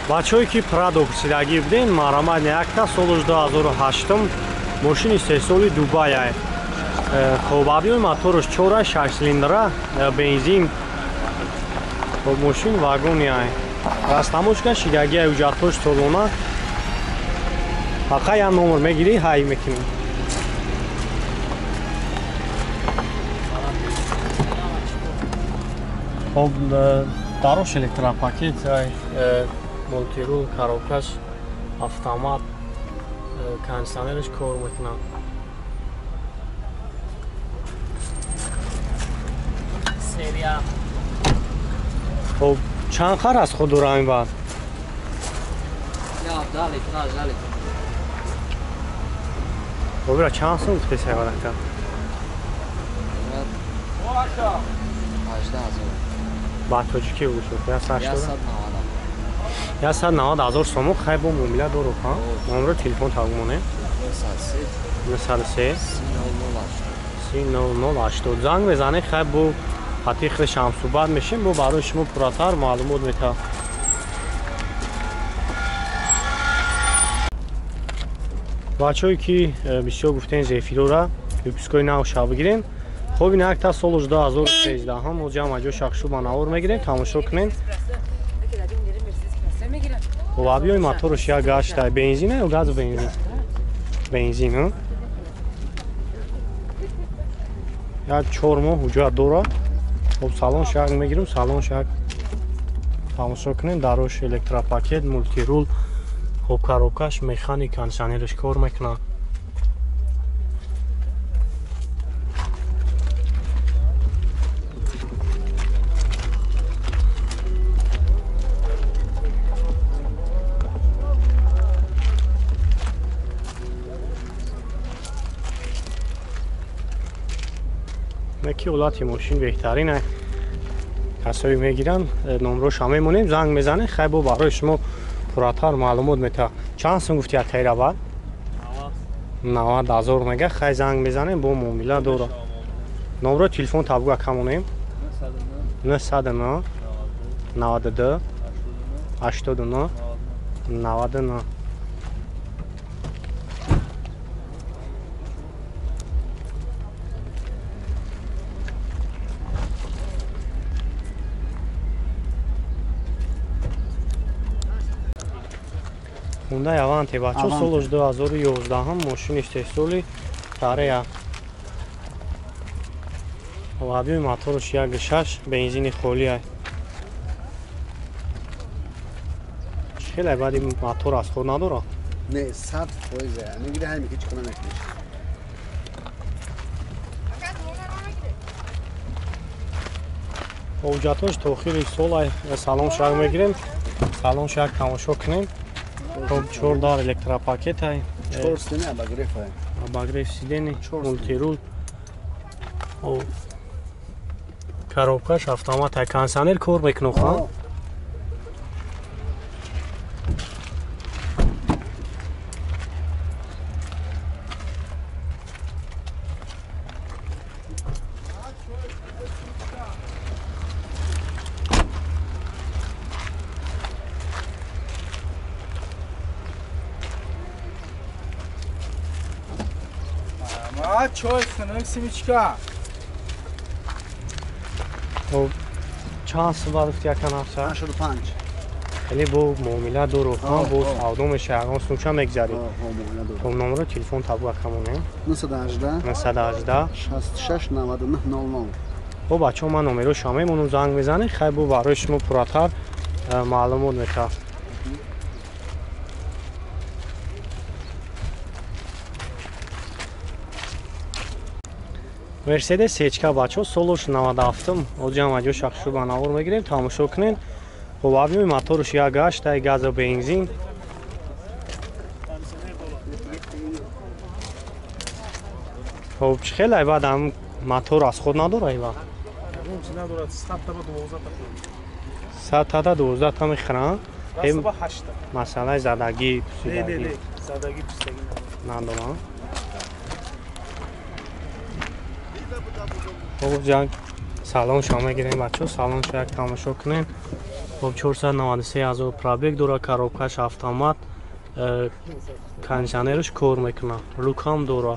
бачаҳое ки прадо пурсидагӣ будем маърамад якта солаш 2008 мошини истеҳсоли дубай хобабиёи мотораш 4-6 силиндра бензин мошин вагони растамошка шидагия уҷатҳош солона ҳаққа я номер мегирӣ ҳай мекунӣ хоб дарош электропакет мултирул коробкаш автомат кондиционераш кор мекунад серия хоб чанд хар аст худ дора ин баъд 10 литр 18 литр бобира чанд сум гуфте севадака 18000 ба тоҷикӣ гӯшуд 190 000 сому хай бо муомила дору номеро телефон тавгумонем 93 3008 занг мезанед хай бо ҳатиқи шамсубад мешем бо барои шумо пурратар маълумот метавад бачаҳое ки бисёр гуфтен зефирора випускои навша бигирем хоб ин якта соли 2013 мо ҷамъа ҷо шахшуба навор мегирем тамошо кунем лабиёи мотораш як гашта бензин ё газу бензин бензин як 4 моҳ ҳуҷҷат дорад хоб салонш як мегирем салонш як тамошо кунем дарош электропакет мултирул хоб коробкаш механик кондиционераш кор мекунад ки ҳолати мошин беҳтарина касое мегиранд номерош ҳам мемонем занг мезанед хай бо барои шумо пурратар маълумот метавад чанд сум гуфти якаира баъд 90 000 мега хай занг мезанем бо муомила дора номеро телефон табгӯ акамонем 909 92 89 99 Hyundai Avanti бачо солаш 2011 мошини истеҳсоли Корея лабиёи мотораш 1.6 бензини холӣ аст хеле баъди мотор аст худ надора не 100% мегире ҳамин ки чӣ кунам мекуниш ҳуҷҷатҳош то охири сол салон шак мегирем салон шак тамошо кунем 4 дар электропакет ай 4 стене обогрев ай обогрев сидени мултирул коробкаш автомат ай кондиционер кор мекунад чой сынок семечка чанд субад гуфти яка нафса 85 хеле бо муомила дору бо савдо меша ягон сумча мегзарӣ номеро телефон табгӯ акамонем 918 66 99 00 бо бачаҳо ман номероша мемонам занг мезанед хай бо барои шумо пурратар маълумот метавад Mercedes сечка бачо солош 97 оҷама ҷо шахшуба навор мегирем тамошо кунед ҳобабиёи мотораш як гашта газу бензин хоб чӣ хеле баъд ам мотор аз худ надора ива 100 та 12 та мехӯранд масъалаи задагӣ пусидагӣ надоранд خب جان سلام شما گیریم بچه سلام شما یک تماشا کنین. خب 493,000 پرابیگ داره کاروبکش автомат کنشنرش کار میکنه لوکام داره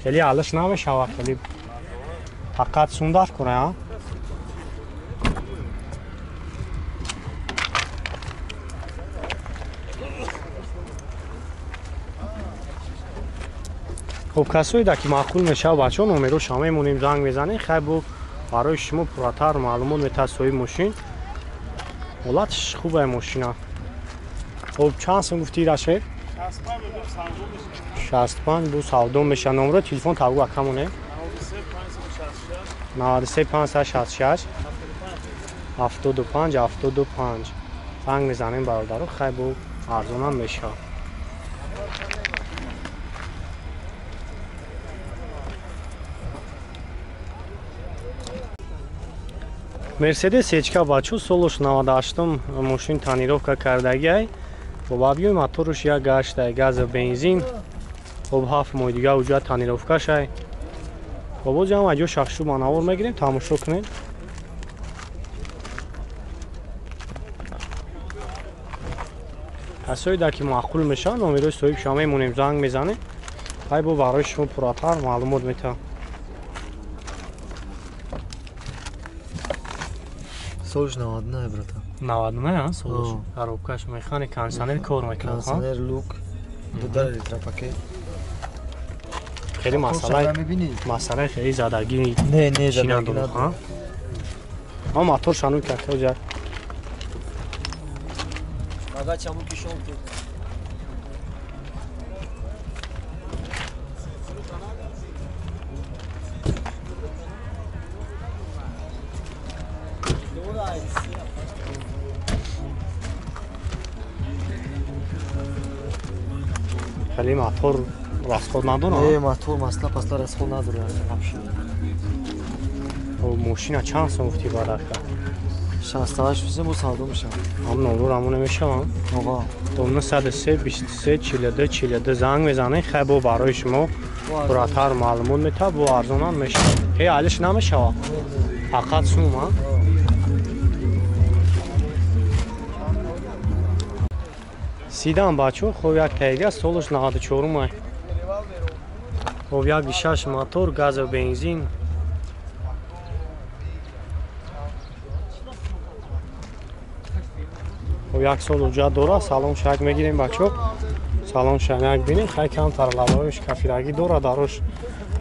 خیلی علش نمیشه خیلی فقط سوندر کنه ها. خب کسایی که معقول میشه بچه ها نمره شما مونیم زنگ میزنین خیلی بو برای شما پراتر معلومات میتونه صاحب ماشین حالتش خوبه ماشین ها. خب چند سن گفتی راشه؟ 65 بو سودام میشه. نمره تلفن تاگو اکمونه 93 566 75 75 زنگ میزنیم برادرو خیلی بو ارزون هم میشه. مرسدس ечка бачу солош 98 мошин танировка кардагиай бо абиёи моторуш як гаштай газа бензин об 7 моҳ дига уҷа танировкашай бо боз ҳам аҷо шахшу манавор мегирем тамошо кунем. касое да ки маъқул мешаванд номерои соҳиб шумо мемонем занг мезанем хай бо барои шумо пурратар маълумот метавам. Солиш 99 брата. 99 солиш. Коробкаш механик кондиционер кор мекунад. Кондиционер лук 2 литр пакет. خیلی مسئله خیلی زدگی نه زدگی نداره ها. اما موتور شانو کرد کجا؟ مگه چمو کشون تو. خیلی موتور расход надора? Не, мотор масла пасла расход надора. О, машина чанд сом гуфти барака? 68 физем бо савдо мешам. Ам номер аму немешавам. Ова. Домна 103 23 42 42 занг мезанед хай бо барои шумо пурратар маълумот метавад бо арзонан мешавад. Хе алиш намешавад. Фақат сум а? Сидан бачо хоб як тайга солиш 94 май. Хоб як 6 мотор газа бензин. хоб як сол уҷа дора салон шак мегирем бачо. Салон шак бинем хай камтар лавоиш кафирагӣ дора дарош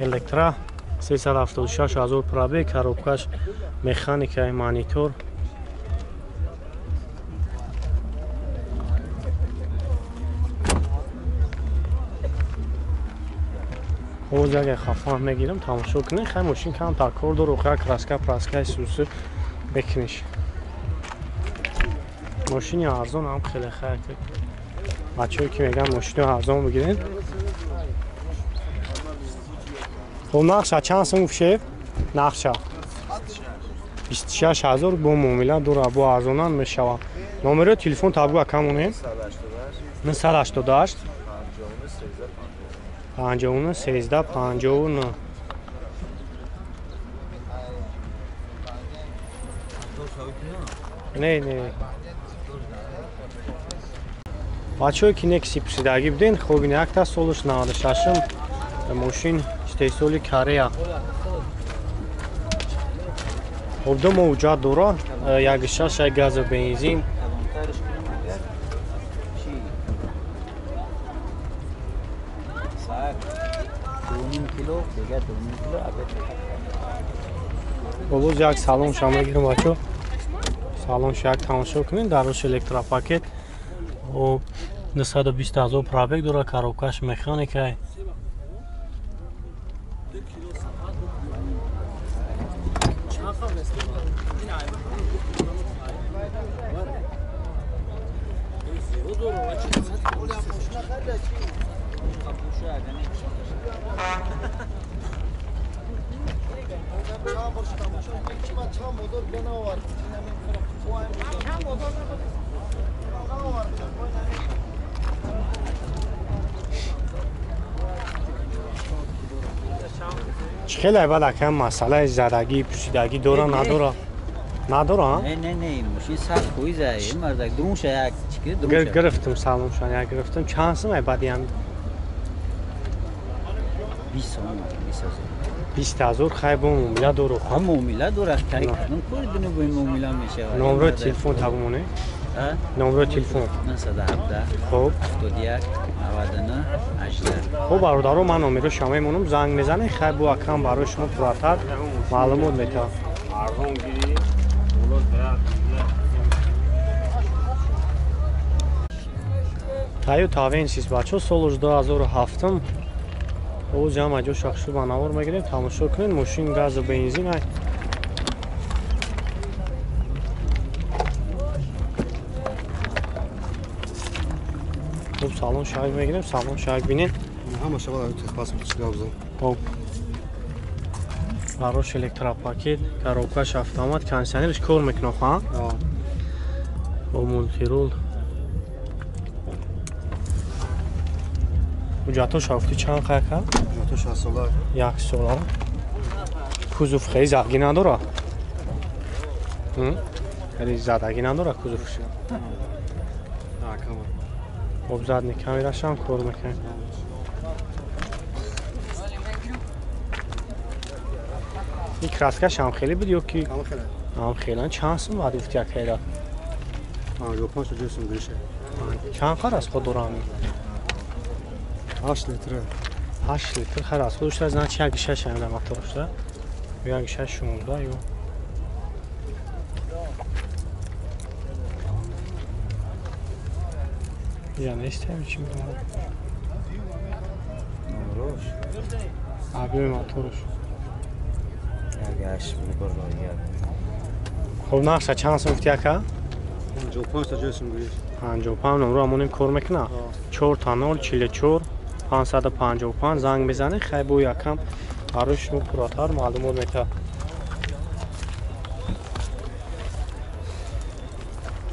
электра 376,000 пробег коробкаш механикаи монитор. ҳозир агар хафон мегирам тамошо кунед хай мошин камтар кор дору хай краска праскаи сусу бекуниш. мошини арзон ҳам хеле хайр бачаҳое ки мегӯянд мошини арзон бигиред. хоб нақша чанд сум гуфт? нақша 26,000 бо муомила дора бо арзонан мешавад. номерои телефон табгӯ акамонем 988 59 13 59. Не. бачаҳое ки некси пусидагӣ буден хоб ин якта солиш 96 мошин истеҳсоли корея. хоб ду моҳ уҷа дора 1.6 газа бензин. боз як салон шумо мегирем бачо салон шак тамошо кунед дарош электропакет 920,000 пробег дора коробкаш механикаи خیلی بعد کم مسئله زدگی پوسیدگی داره نداره نداره نه ماشین سخت خوی زایی مردک درونشه یک چیکه درونشه گرفتم سلام شان یک گرفتم چند سمه بعدی هم 20 سوم 20,000 خیلی مومیلا داره هم مومیلا داره کاری کردن کاری دونه با این مومیلا میشه نمره تلفن تبمونه نمره تلفن 917 خب 71 99 18 خب برادرو من نمره شما مونم زنگ میزنه خیلی با کم برای شما پراتر معلومات میتا تایو تاوین سیز بچه سال 2007 او جمع جو شخصو باناور میگیریم تماشا کنین ماشین گاز و بنزین های خب سالون شاید میگیریم سالون شاید بینین همه شما تخواست میشگابزم خب براش الکتراپاکت کاروکاش автомат کنسنرش کار میکنه ها با مولتیرول حجتاش هفتی چند خیلی تو 60 ساله یک سال کوزوف خیلی زدگی نداره خیلی زدگی نداره کوزوفش خب زد نکمی رشم کار میکنه این کراسکش هم خیلی بدیو که هم خیلی چند سن باید افتی یک خیلی جو 5 تا جسم گریشه چند خر از خود دورانی 8 لیتره 8 لیتر خر از خودش از نچی یک شش هم دمت درسته یک شش 16 یو یا نیستم چی میدونم نمروش عبیه موتورش یک 8 میگرد خب نقشه چند سن افتی که؟ جو 5 تا جسم گریشه 55 نمره همون کار میکنه 4 تا 0 44 555 زنگ میزنه خیلی بو یکم براش پراتر معلومات میده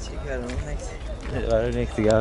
چی کردم برای نکس دیگه